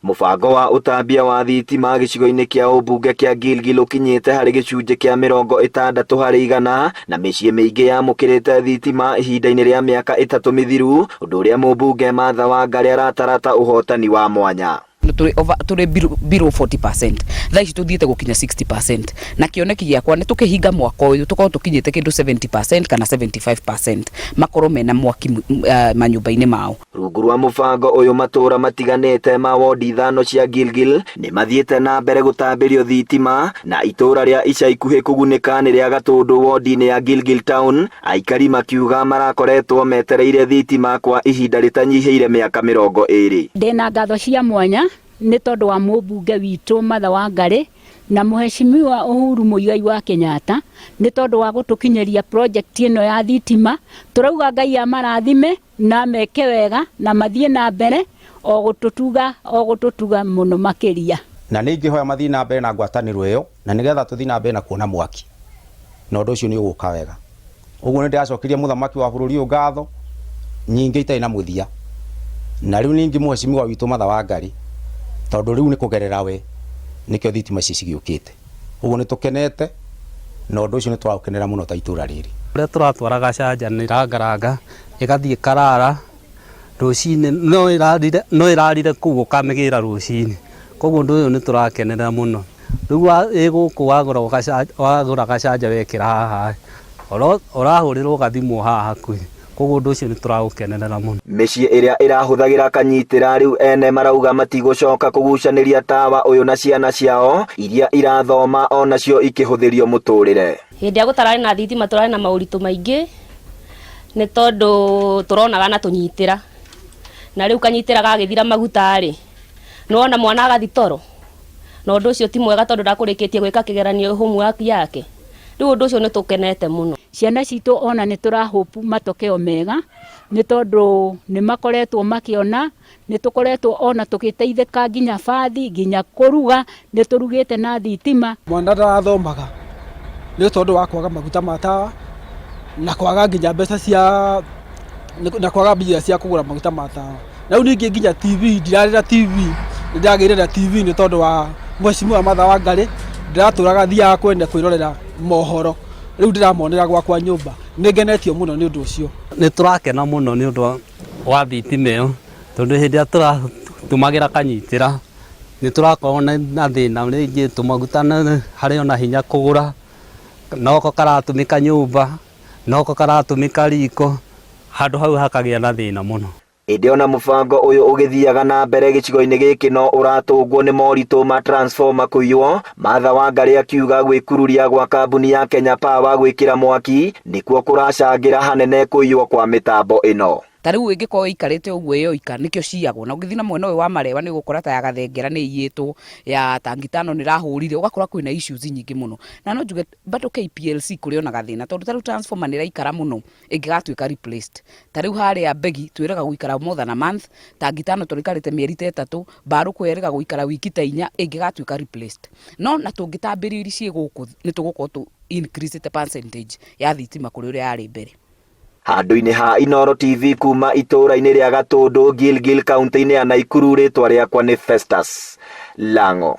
Mũbango wa ũtambia wa thitima gĩcigo-inĩ kĩa ũmbunge kĩa Gilgil ũkinyĩte harĩ gĩcunjĩ kĩa 60% na mĩciĩ mĩingĩ yamũkĩrĩte thitima ihinda-inĩ rĩa mĩaka 3 mĩthiru, ũndũ ũrĩa mũmbunge Martha Wangari aratarata ũhotani wa mwanya. Turi below 40%. Thaa ici tuthiĩte gũkinya 60%. Na kĩoneki gĩakwa nĩ tũkĩhinga mwaka ũyũ tũkorwo tũkinyĩte kĩndũ 70% kana 75%. Makorwo mena mwaki manyũmba-inĩ mao. Rungu rwa mũbango ũyũ matũra matiganĩte ma wodi 5 cia Gilgil nĩ mathiĩte na mbere gũtambĩrio thitima, na itũra rĩa ica ikuhĩ kũgunĩka nĩ rĩa Gatũndũ wodi-inĩ ya Gilgil Town, aikari makiuga marakoretwo metereire thitima kwa ihinda rĩtanyihĩire mĩaka 20. Ndĩna ngatho cia mwanya nĩ tondũ wa mũmbunge witũ Martha Wangari na Mheshimiwa Uhuru Muigai wa Kenyatta nĩ tondũ wa gũtũkinyĩria project ĩno ya thitima. Turauga Ngai amarathime na meke wega na mathiĩ na mbere o gũtũtuga mũno makĩria. Na nĩ ingĩhoya mathiĩ na mbere na ngwatanĩro ĩyo, na nĩgetha tũthiĩ na mbere na kuona mwaki, na ũndũ ũcio nĩ ũgũka wega. Ũguo nĩ ndĩracokeria mũthamaki wa bũrũri ũyũ ngatho nyingĩ itarĩ na mũthia, na rĩu ningĩ Mheshimiwa witũ Martha Wangari tondũ rĩu nĩ kũgerera we nĩkĩo thitima ici cigĩũkĩte. Ũguo nĩ tũkenete na ũndũ ũcio nĩ tũraũkenera mũno ta itũra rĩrĩ. Ũrĩa tũratwaraga canja nĩ irangaranga ĩgathiĩ Karara rũcinĩ, no ĩrarire kũu ũkamĩgĩra rũcinĩ. Koguo ũndũ ũyũ nĩ tũrakenera mũno. Rĩu gũkũ wagũra gacanja wekĩra haha ũrahũrĩrwo gathimwo haha hakuhĩ. Koguo ũndũ ũcio nĩ tũraũkenerera mũno. Mĩciĩ ĩrĩa ĩrahũthagĩra kanyitĩra rĩu ene marauga matigũcoka kũgucanĩria tawa ũyũ na ciana ciao iria irathoma onacio ikĩhũthĩrio mũtũrĩre. Hĩndĩ ya gũtararĩ na thitima tũrarĩ na maũritũ maingĩ nĩ tondũ tũronaga na tũnyitĩra, na rĩu kanyitĩra gagĩthira maguta rĩ nĩwona mwana agathi toro, na ũndũ ũcio ti mwega tondũ ndakũrĩkĩtie gwĩka kĩgeranio homework yake. Rĩu ũndũ ũcio nĩ tũkenete mũno. Ciana citũ ona nĩ tũrahopu matokeo mega nĩ tondũ nĩ makoretwo makĩona, nĩ tũkoretwo ona tũgĩteithĩka nginya bathi nginya kũruga, nĩ tũrugĩte na thitima. Mwana ndarathomaga nĩ tondũ wa kwaga maguta ma tawa na kwaga nginya mbeca cia kũgũra maguta ma tawa. Rĩu ningĩ nginya TV ndirarĩ na TV, nĩ ndagĩire na TV nĩ tondũ wa Mheshimiwa Martha Wangari. Ndiratũraga thiaga kwenda kwĩrorera mohoro, rĩu ndĩramonera gwakwa nyũmba. Nĩ ngenetio mũno nĩ ũndũ ũcio. Nĩ tũrakena mũno nĩ ũndũ wa thitima ĩyo tondũ hĩndĩ ĩrĩa tũratũmagĩra kanyitĩra nĩ tũrakorwo na thĩna rĩngĩ tũmaguta harĩ ona hinya kũgũra, noko karatũmĩka nyũmba, noko karatũmĩka riko, handũ hau hakagĩa na thĩna mũno. Ĩndĩ ona mũbango ũyũ ũgĩthiaga na mbere gĩcigo-inĩ gĩkĩ no ũratũngwo nĩ moritũ ma transformer kũiywo. Martha Wangari akiuga gwĩkururia gwa kambuni ya Kenya Power gwĩkĩra mwaki nĩkuo kũracangĩra hanene kũiywo kwa mĩtambo ĩno. Tarĩu ĩngĩkorwo ikarĩte ũguo yoika nĩkĩo ciyagwo, na ũgĩthiĩ na mwena ũyũ wa Marewa nĩ ũgũkora ta ya Gathengera nĩ iyĩtwo, ya Tangitano nĩ rahũrire, ũgakora kwĩna issues nyingĩ mũno. Na no njuge bado KPLC kũrĩ ona gathĩna tondũ tarĩu transformer nĩ ĩraikara mũno ĩngĩgatuĩka replaced. Tarĩu harĩa Mbegi twĩraga gũikara more than a month, Tangitano tũrĩkarĩte mĩeri 3, Mbarũkũ yerĩga gũikara wiki 4 ĩngĩgatuĩka replaced. No na tũngĩtambĩrio iri ciĩ gũkũ nĩ tũgũkorwo tu increase the percentage ya thitima kũrĩ ũrĩa yarĩ mbere. Handũ-inĩ ha Inooro TV kuma itũra-inĩ rĩa Gatũndũ, Gilgil, kaunti-inĩ ya Nakuru, rĩtwa rĩakwa nĩ Festus Lang'o.